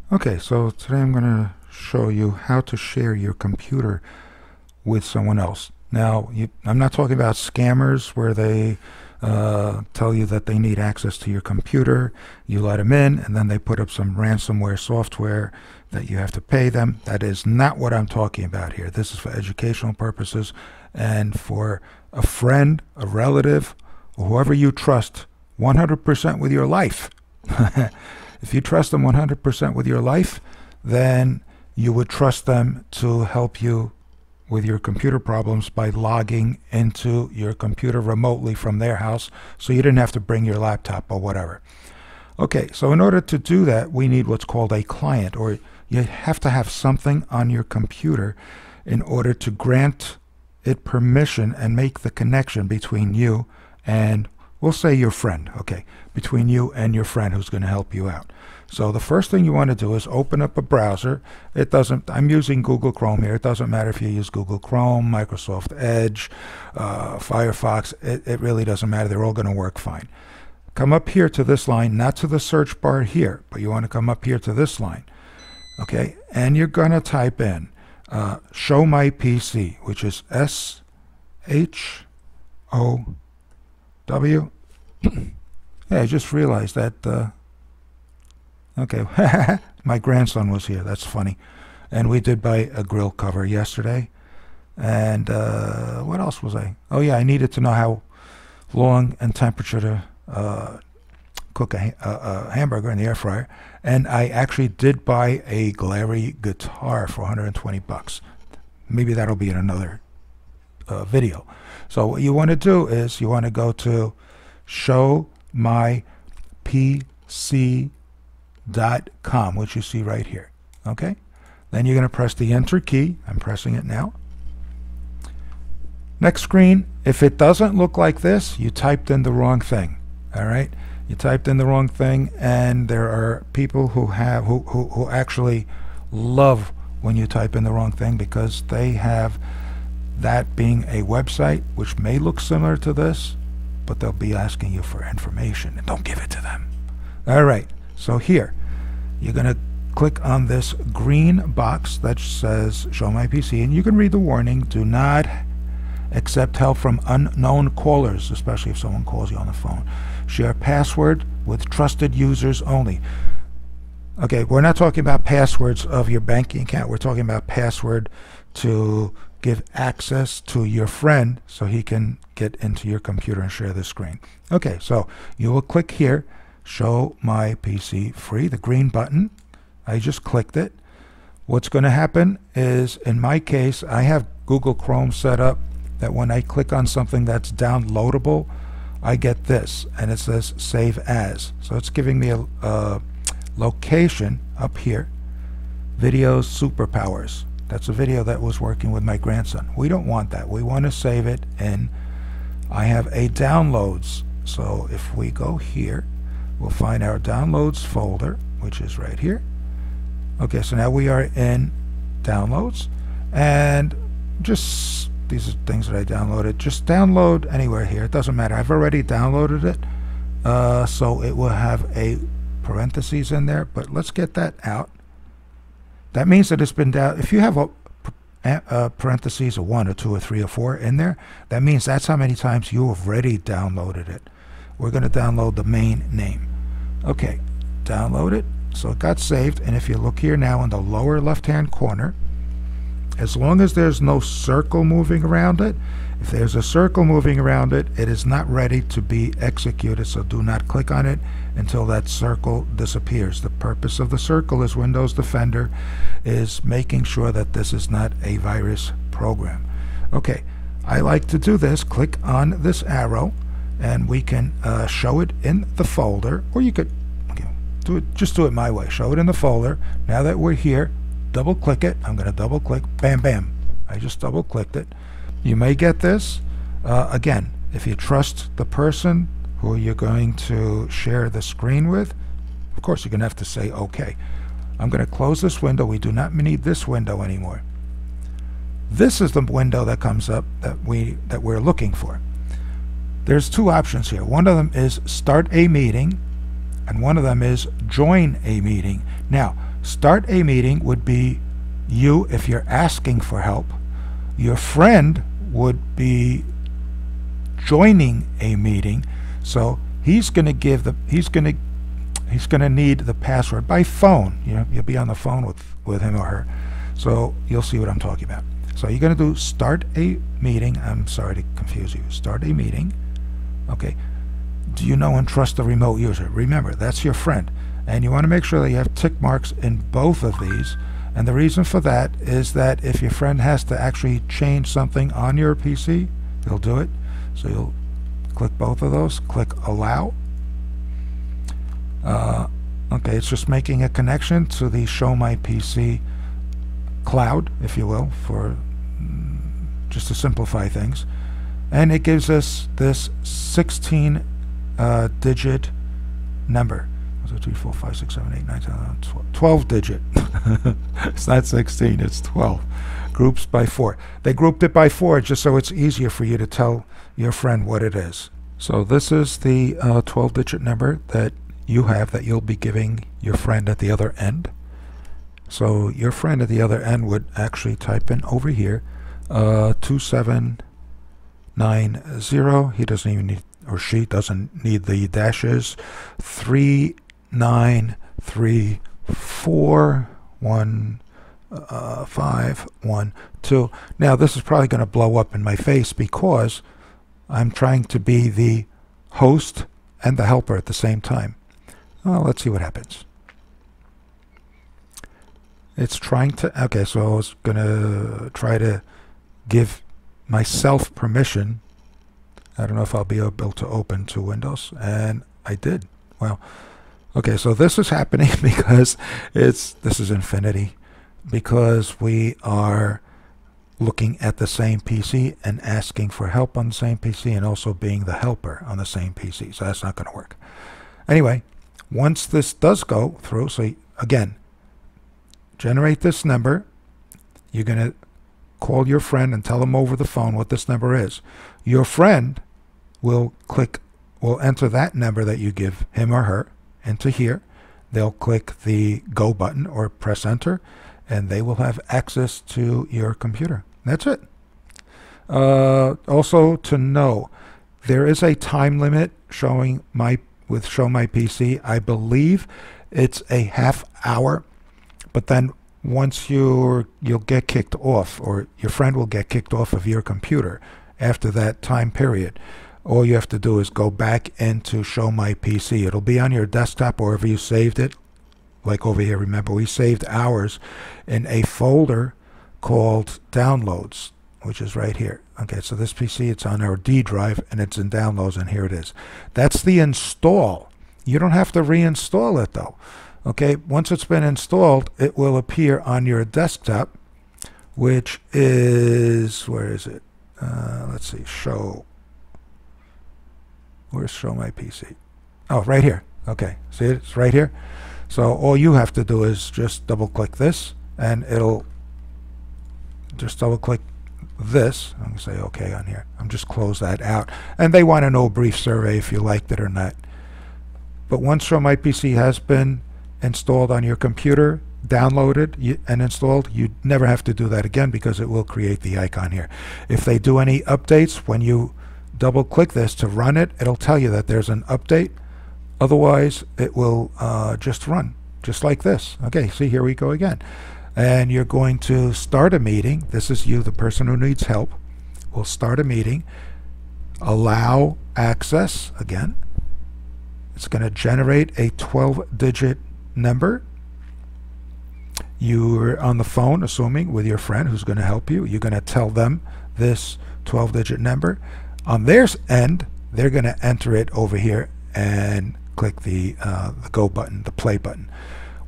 Okay, so today I'm going to show you how to share your computer with someone else. Now, I'm not talking about scammers where they tell you that they need access to your computer, you let them in, and then they put up some ransomware software that you have to pay them. That is not what I'm talking about here. This is for educational purposes and for a friend, a relative, or whoever you trust 100% with your life. If you trust them 100% with your life, then you would trust them to help you with your computer problems by logging into your computer remotely from their house, so you didn't have to bring your laptop or whatever. Okay, so in order to do that, we need what's called a client, or you have to have something on your computer in order to grant it permission and make the connection between you and, we'll say, your friend. Okay, between you and your friend who's going to help you out. So the first thing you want to do is open up a browser. I'm using Google Chrome here. It doesn't matter if you use Google Chrome, Microsoft Edge, Firefox. It really doesn't matter. They're all going to work fine. Come up here to this line, not to the search bar here, but you want to come up here to this line. Okay, and you're going to type in ShowMyPC, which is SHOW. Yeah, I just realized that. Okay, my grandson was here. That's funny. And we did buy a grill cover yesterday. And what else was I? Oh, yeah, I needed to know how long and temperature to cook a hamburger in the air fryer. And I actually did buy a Glary guitar for 120 bucks. Maybe that'll be in another video. So what you want to do is you want to go to ShowMyPC.com, which you see right here. Okay, then you're going to press the enter key. I'm pressing it now. Next screen, if it doesn't look like this, you typed in the wrong thing. All right, you typed in the wrong thing, and there are people who actually love when you type in the wrong thing, because they have that being a website which may look similar to this, but they'll be asking you for information, and don't give it to them. All right, so here you're going to click on this green box that says Show My PC, and you can read the warning. Do not accept help from unknown callers, especially if someone calls you on the phone. Share password with trusted users only. Okay, we're not talking about passwords of your banking account. We're talking about password to give access to your friend so he can get into your computer and share the screen. Okay, so you will click here, Show My PC free, the green button. I just clicked it. What's going to happen is, in my case, I have Google Chrome set up that when I click on something that's downloadable, I get this, and it says Save As. So it's giving me a location up here, Videos Superpowers. That's a video that was working with my grandson. We don't want that. We want to save it in, I have a downloads. So if we go here, we'll find our downloads folder, which is right here. Okay, so now we are in downloads, and just these are things that I downloaded. Just download anywhere here. It doesn't matter. I've already downloaded it, so it will have a parentheses in there, but let's get that out. That means that it's been down. If you have a parentheses, a 1 or 2 or 3 or 4 in there, that means that's how many times you have already downloaded it. We're going to download the main name. Okay, download it. So it got saved, and if you look here now in the lower left-hand corner, as long as there's no circle moving around it, if there's a circle moving around it, it is not ready to be executed, so do not click on it until that circle disappears. The purpose of the circle is Windows Defender is making sure that this is not a virus program. Okay, I like to do this. Click on this arrow, and we can show it in the folder, or you could just do it my way. Show it in the folder. Now that we're here, double click it. I'm going to double click. Bam, bam. I just double clicked it. You may get this. Again, if you trust the person who you're going to share the screen with, of course you're going to have to say OK. I'm going to close this window. We do not need this window anymore. This is the window that comes up that we're looking for. There's two options here. One of them is start a meeting, and one of them is join a meeting. Now, start a meeting would be you if you're asking for help. Your friend would be joining a meeting, so he's going to give the he's going to need the password by phone. You know, you'll be on the phone with him or her, so you'll see what I'm talking about. So you're going to do start a meeting. I'm sorry to confuse you. Start a meeting. Okay. Do you know and trust the remote user? Remember, that's your friend, and you want to make sure that you have tick marks in both of these. And the reason for that is that if your friend has to actually change something on your PC, he'll do it. So you'll click both of those, click allow. Okay, it's just making a connection to the ShowMyPC cloud, if you will, for just to simplify things. And it gives us this 16 digit number. 1, 2, 3, 4, 5, 6, 7, 8, 9, 10, 11, 12 digit. It's not 16, it's 12. Groups by 4. They grouped it by 4 just so it's easier for you to tell your friend what it is. So this is the 12 digit number that you have that you'll be giving your friend at the other end. So your friend at the other end would actually type in over here 2790. He doesn't even need, or she doesn't need the dashes. 39341512. Now this is probably going to blow up in my face because I'm trying to be the host and the helper at the same time. Well, let's see what happens. It's trying to, okay, so I was going to try to give myself permission. I don't know if I'll be able to open two windows, and I did. Well, okay, so this is happening because this is infinity, because we are looking at the same PC and asking for help on the same PC and also being the helper on the same PC, so that's not going to work. Anyway, once this does go through, so again, generate this number. You're going to call your friend and tell them over the phone what this number is. Your friend will enter that number that you give him or her into here. They'll click the go button or press enter, and they will have access to your computer. That's it. Also to know, there is a time limit with ShowMyPC. I believe it's a half hour, but then once you'll get kicked off, or your friend will get kicked off of your computer after that time period. All you have to do is go back into ShowMyPC. It'll be on your desktop or wherever you saved it. Like over here, remember we saved ours in a folder called downloads, which is right here. Okay, so this PC, it's on our D drive and it's in downloads, and here it is. That's the install. You don't have to reinstall it though. Okay, once it's been installed, it will appear on your desktop, which is, where is it? Let's see, where's ShowMyPC? Oh, right here. Okay, see it? It's right here. So all you have to do is just double click this, and it'll just double click this. I'm going to say okay on here. I'm just close that out. And they want to know a brief survey if you liked it or not. But once ShowMyPC has been installed on your computer, downloaded and installed, you never have to do that again because it will create the icon here. If they do any updates, when you double click this to run it, it'll tell you that there's an update. Otherwise, it will just run, just like this. Okay, see, here we go again. And you're going to start a meeting. This is you, the person who needs help. We'll start a meeting. Allow access again. It's going to generate a 12-digit number. You're on the phone, assuming, with your friend who's going to help you. You're going to tell them this 12-digit number. On their end, they're going to enter it over here and click the go button, the play button.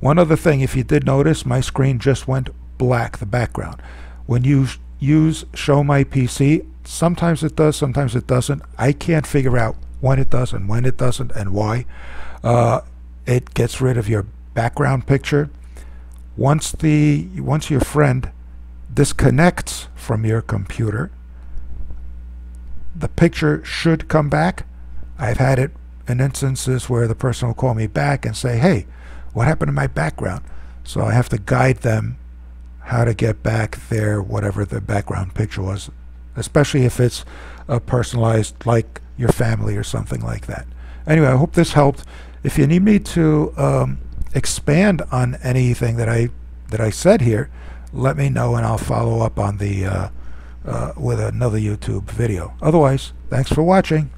One other thing, if you did notice, my screen just went black, the background. When you use ShowMyPC, sometimes it does, sometimes it doesn't. I can't figure out when it does and when it doesn't and why. It gets rid of your background picture. Once your friend disconnects from your computer, the picture should come back. I've had it in instances where the person will call me back and say, hey, what happened to my background? So I have to guide them how to get back their whatever the background picture was, especially if it's personalized, like your family or something like that. Anyway, I hope this helped. If you need me to expand on anything that I said here, let me know and I'll follow up on the with another YouTube video. Otherwise, thanks for watching.